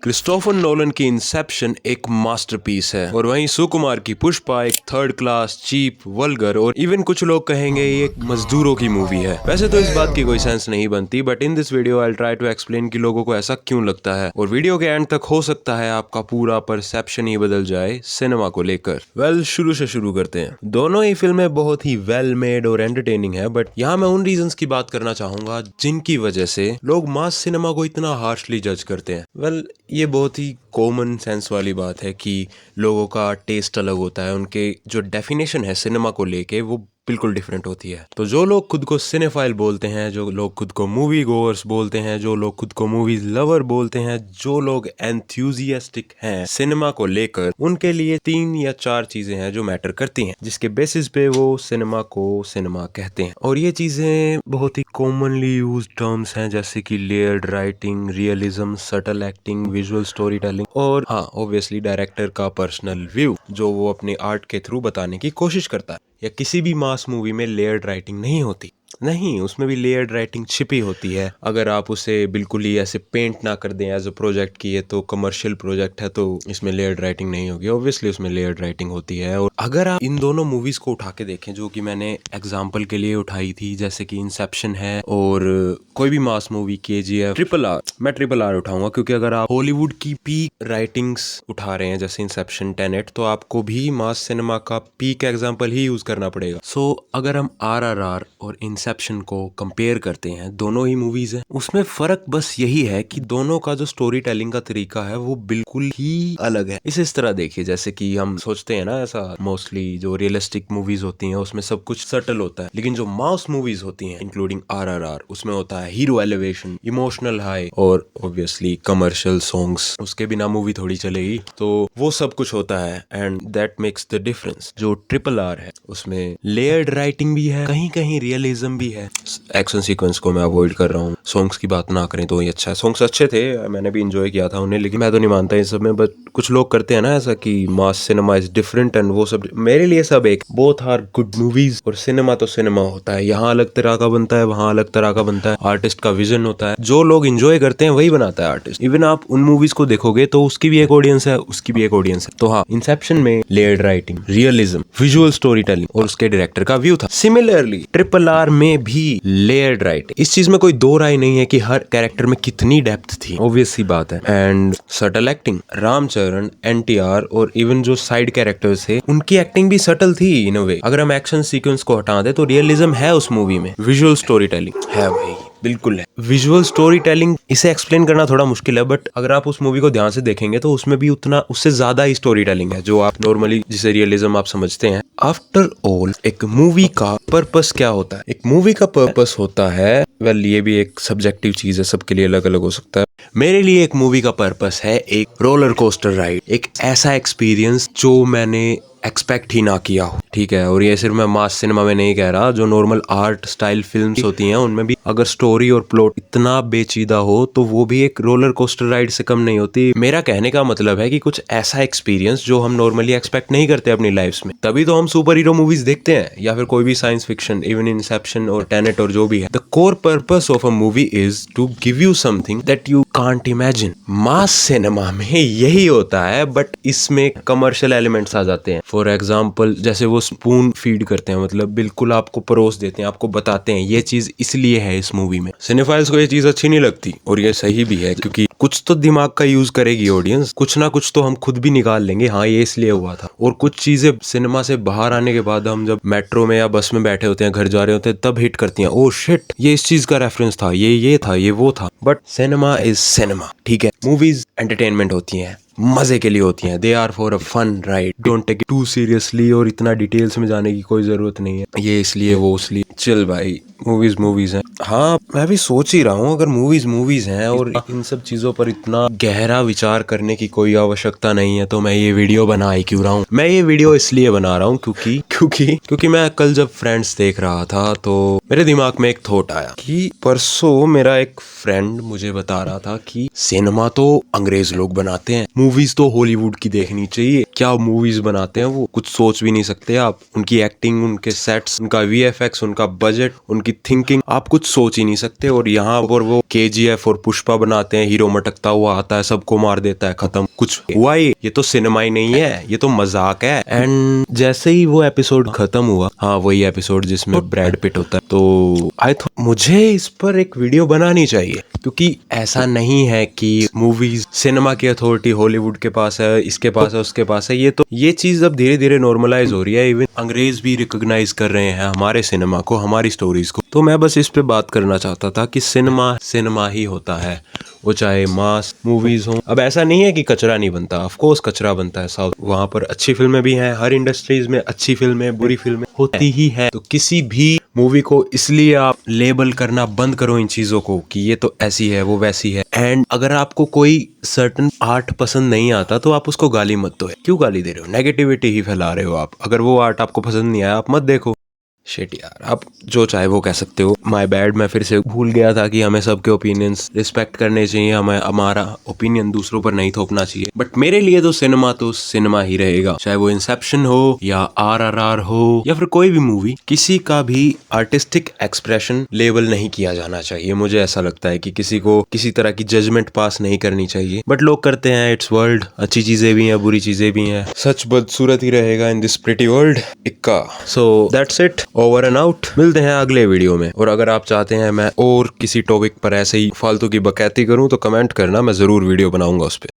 Christopher Nolan की Inception एक masterpiece है और वहीं सुकुमार की पुष्पा एक थर्ड क्लास, चीप, वल्गर और इवन कुछ लोग कहेंगे ये एक मजदूरों की मूवी है। वैसे तो इस बात की कोई सेंस नहीं बनती, but in this video I try to explain कि लोगों को ऐसा क्यों लगता है और वीडियो के एंड तक हो सकता है आपका पूरा परसेप्शन ही बदल जाए सिनेमा को लेकर। वेल, शुरू से शुरू करते हैं। दोनों ही फिल्में बहुत ही वेल मेड और एंटरटेनिंग है, बट यहाँ मैं उन रीजंस की बात करना चाहूंगा जिनकी वजह से लोग मास सिनेमा को इतना हार्शली जज करते हैं। वेल, ये बहुत ही कॉमन सेंस वाली बात है कि लोगों का टेस्ट अलग होता है, उनके जो डेफिनेशन है सिनेमा को लेके वो बिल्कुल डिफरेंट होती है। तो जो लोग खुद को सिनेफाइल बोलते हैं, जो लोग खुद को मूवी गोअर्स बोलते हैं, जो लोग खुद को मूवीज लवर बोलते हैं, जो लोग एंथुसियास्टिक हैं सिनेमा को लेकर, उनके लिए 3 या 4 चीजें हैं जो मैटर करती हैं, जिसके बेसिस पे वो सिनेमा को सिनेमा कहते हैं। और ये चीजें बहुत ही कॉमनली यूज्ड टर्म्स हैं, जैसे कि layered writing, realism, subtle acting, visual story telling और हाँ, ऑब्वियसली डायरेक्टर का पर्सनल व्यू जो वो अपने आर्ट के थ्रू बताने की कोशिश करता है। या किसी भी मास मूवी में लेयर्ड राइटिंग नहीं होती, नहीं, उसमें भी लेयर्ड राइटिंग छिपी होती है। अगर आप उसे बिल्कुल ही ऐसे पेंट ना कर दें एज अ प्रोजेक्ट की ये तो कमर्शियल प्रोजेक्ट है तो इसमें लेयर्ड राइटिंग नहीं होगी, ऑब्वियसली उसमें लेयर्ड राइटिंग होती है। और अगर आप इन दोनों मूवीज को उठा के देखें जो कि मैंने एग्जांपल के लिए उठाई थी, जैसे कि इंसेप्शन है और कोई भी mass movie KGF, triple R, मैं ट्रिपल आर उठाऊंगा क्योंकि अगर आप हॉलीवुड की पीक राइटिंग्स उठा रहे हैं जैसे इंसेप्शन, टेनेट, तो आपको भी मास सिनेमा का पीक एग्जाम्पल ही यूज करना पड़ेगा। सो अगर हम RRR और इंसेप्शन को कंपेयर करते हैं, दोनों ही मूवीज हैं, उसमें फर्क बस यही है कि दोनों का जो स्टोरी टेलिंग का तरीका है वो बिल्कुल ही अलग है। इस तरह देखिए, जैसे कि हम सोचते हैं ना, ऐसा मोस्टली जो रियलिस्टिक मूवीज होती हैं उसमें सब कुछ सटल होता है, लेकिन जो मास मूवीज होती हैं इंक्लूडिंग RRR, उसमें होता है हीरो एलिवेशन, इमोशनल हाई और ऑब्वियसली कमर्शियल सॉन्ग्स, उसके बिना मूवी थोड़ी चलेगी, तो वो सब कुछ होता है and that makes the difference. जो ट्रिपल आर है उसमें लेयर्ड राइटिंग भी है, कहीं कहीं रियलिज्म भी है। एक्शन सीक्वेंस को मैं अवॉइड कर रहा हूँ, सॉन्ग्स की बात ना करें तो ही अच्छा है। सॉन्ग्स अच्छे थे, मैंने भी इंजॉय किया था उन्हें, लेकिन मैं तो नहीं मानता इस सब में। बट कुछ लोग करते हैं ना ऐसा कि मास सिनेमा इज डिफरेंट एंड वो सब, मेरे लिए सब एक, बोथ आर गुड मूवीज। और सिनेमा तो सिनेमा होता है, यहाँ अलग तरह का बनता है, वहाँ अलग तरह का बनता है, आर्टिस्ट का विजन होता है, जो लोग इंजॉय करते हैं वही बनाता है आर्टिस्ट। इवन आप उन मूवीज को देखोगे तो उसकी भी एक ऑडियंस है, उसकी भी एक ऑडियंस है। तो हाँ, इंसेप्शन में layered writing, realism, visual story telling और उसके डायरेक्टर का व्यू था। सिमिलरली ट्रिपल आर में भी लेयर्ड राइटिंग, इस चीज में कोई दो राय नहीं है कि हर कैरेक्टर में कितनी डेप्थ थी, ऑब्वियस सी बात है। And subtle acting, Ram Charan, NTR और इवन जो साइड कैरेक्टर्स थे उनकी एक्टिंग भी सटल थी इन अ वे। अगर हम एक्शन सीक्वेंस को हटा दे तो रियलिज्म है उस मूवी में, विजुअल स्टोरी टेलिंग है भाई, बिल्कुल है। विजुअल स्टोरी टेलिंग, इसे एक्सप्लेन करना थोड़ा मुश्किल है, बट अगर आप उस मूवी को ध्यान से देखेंगे तो उसमें भी उतना, उससे ज्यादा ही स्टोरी टेलिंग है जो आप नॉर्मली जिसे रियलिज्म आप समझते हैं। आफ्टर ऑल, एक मूवी का पर्पस क्या होता है? एक मूवी का पर्पस होता है, वेल ये भी एक सब्जेक्टिव चीज है, सबके लिए अलग अलग हो सकता है। मेरे लिए एक मूवी का पर्पस है एक रोलर कोस्टर राइड, एक ऐसा एक्सपीरियंस जो मैंने एक्सपेक्ट ही ना किया हो, ठीक है। और ये सिर्फ मैं मास सिनेमा में नहीं कह रहा, जो नॉर्मल आर्ट स्टाइल फिल्म्स होती हैं उनमें भी अगर स्टोरी और प्लॉट इतना बेचीदा हो तो वो भी एक रोलर कोस्टर राइड से कम नहीं होती। मेरा कहने का मतलब है कि कुछ ऐसा एक्सपीरियंस जो हम नॉर्मली एक्सपेक्ट नहीं करते अपनी लाइफ में, तभी तो हम सुपर हीरो मूवीज देखते हैं या फिर कोई भी साइंस फिक्शन, इवन इंसेप्शन और टेनेट और जो भी है। The core purpose of a movie is to give you something that you can't imagine. Mass cinema में यही होता है, बट इसमें कमर्शियल एलिमेंट्स आ जाते हैं। फॉर एग्जाम्पल, जैसे वो स्पून फीड करते हैं, मतलब बिल्कुल आपको परोस देते हैं, आपको बताते हैं ये चीज इसलिए है इस मूवी में। सिनेफाइल्स को ये चीज अच्छी नहीं लगती और ये सही भी है, क्योंकि कुछ तो दिमाग का यूज करेगी ऑडियंस, कुछ ना कुछ तो हम खुद भी निकाल लेंगे, हाँ ये इसलिए हुआ था। और कुछ चीजें सिनेमा से बाहर आने के बाद हम जब मेट्रो में या बस में बैठे होते हैं, घर जा रहे होते हैं, तब हिट करती हैं, ओ शिट ये इस चीज का रेफरेंस था, ये था, ये वो था। बट सिनेमा इज सिनेमा, ठीक है। मूवीज एंटरटेनमेंट होती हैं, मजे के लिए होती हैं, they are for a fun ride, don't take it too seriously. और इतना डिटेल्स में जाने की कोई जरूरत नहीं है, ये इसलिए वो इसलिए, चिल भाई, मूवीज हैं। हाँ, मैं भी सोच ही रहा हूँ, अगर मूवीज हैं और इन सब चीजों पर इतना गहरा विचार करने की कोई आवश्यकता नहीं है तो मैं ये वीडियो बना ही क्यों रहा हूँ। मैं ये वीडियो इसलिए बना रहा हूँ क्योंकि मैं कल जब फ्रेंड्स देख रहा था तो मेरे दिमाग में एक थॉट आया कि परसों मेरा एक फ्रेंड मुझे बता रहा था कि सिनेमा तो अंग्रेज लोग बनाते हैं, मूवीज तो हॉलीवुड की देखनी चाहिए। क्या मूवीज बनाते हैं वो, कुछ सोच भी नहीं सकते आप। उनकी एक्टिंग, उनके सेट्स, उनका VFX, उनका बजट, उनकी थिंकिंग, आप कुछ सोच ही नहीं सकते। और यहाँ पर वो KGF और पुष्पा बनाते हैं, हीरो मटकता हुआ आता है, सबको मार देता है, खत्म, कुछ हुआ ही। ये तो सिनेमा ही नहीं है, ये तो मजाक है। एंड जैसे ही वो एपिसोड खत्म हुआ, हाँ वही एपिसोड जिसमें ब्रैड पिट होता है, तो आई थॉट मुझे इस पर एक वीडियो बनानी चाहिए, क्योंकि ऐसा नहीं है कि मूवीज, सिनेमा की अथॉरिटी हॉलीवुड के पास है, इसके पास है, उसके पास है। ये चीज अब धीरे धीरे नॉर्मलाइज हो रही है। इवन अंग्रेज भी रिकॉग्नाइज कर रहे हैं हमारे सिनेमा को, हमारी स्टोरीज को। तो मैं बस इस पे बात करना चाहता था कि सिनेमा सिनेमा ही होता है, वो चाहे मास मूवीज हो। अब ऐसा नहीं है कि कचरा नहीं बनता, ऑफ कोर्स कचरा बनता है साउथ, वहां पर अच्छी फिल्में भी हैं। हर इंडस्ट्रीज में अच्छी फिल्में, बुरी फिल्में होती ही है। तो किसी भी मूवी को इसलिए आप लेबल करना बंद करो इन चीजों को कि ये तो ऐसी है, वो वैसी है। एंड अगर आपको कोई सर्टन आर्ट पसंद नहीं आता तो आप उसको गाली मत दो। क्यों गाली दे रहे हो? नेगेटिविटी ही फैला रहे हो आप। अगर वो आर्ट आपको पसंद नहीं आया, आप मत देखो। शिट यार, आप जो चाहे वो कह सकते हो, माय बैड। मैं फिर से भूल गया था कि हमें सबके ओपिनियंस रिस्पेक्ट करने चाहिए, हमें हमारा ओपिनियन दूसरों पर नहीं थोपना चाहिए। बट मेरे लिए तो सिनेमा ही रहेगा, चाहे वो इंसेप्शन हो या RRR हो या फिर कोई भी मूवी। किसी का भी आर्टिस्टिक एक्सप्रेशन लेबल नहीं किया जाना चाहिए। मुझे ऐसा लगता है कि किसी को किसी तरह की जजमेंट पास नहीं करनी चाहिए, बट लोग करते हैं। इट्स वर्ल्ड, अच्छी चीजें भी हैं, बुरी चीजें भी हैं, सच बदसूरत ही रहेगा इन दिस प्रिटी वर्ल्ड। इक्का। So that's it, over and out. मिलते हैं अगले वीडियो में। और अगर आप चाहते हैं मैं और किसी टॉपिक पर ऐसे ही फालतू की बकैती करूं तो कमेंट करना, मैं जरूर वीडियो बनाऊंगा उस पर।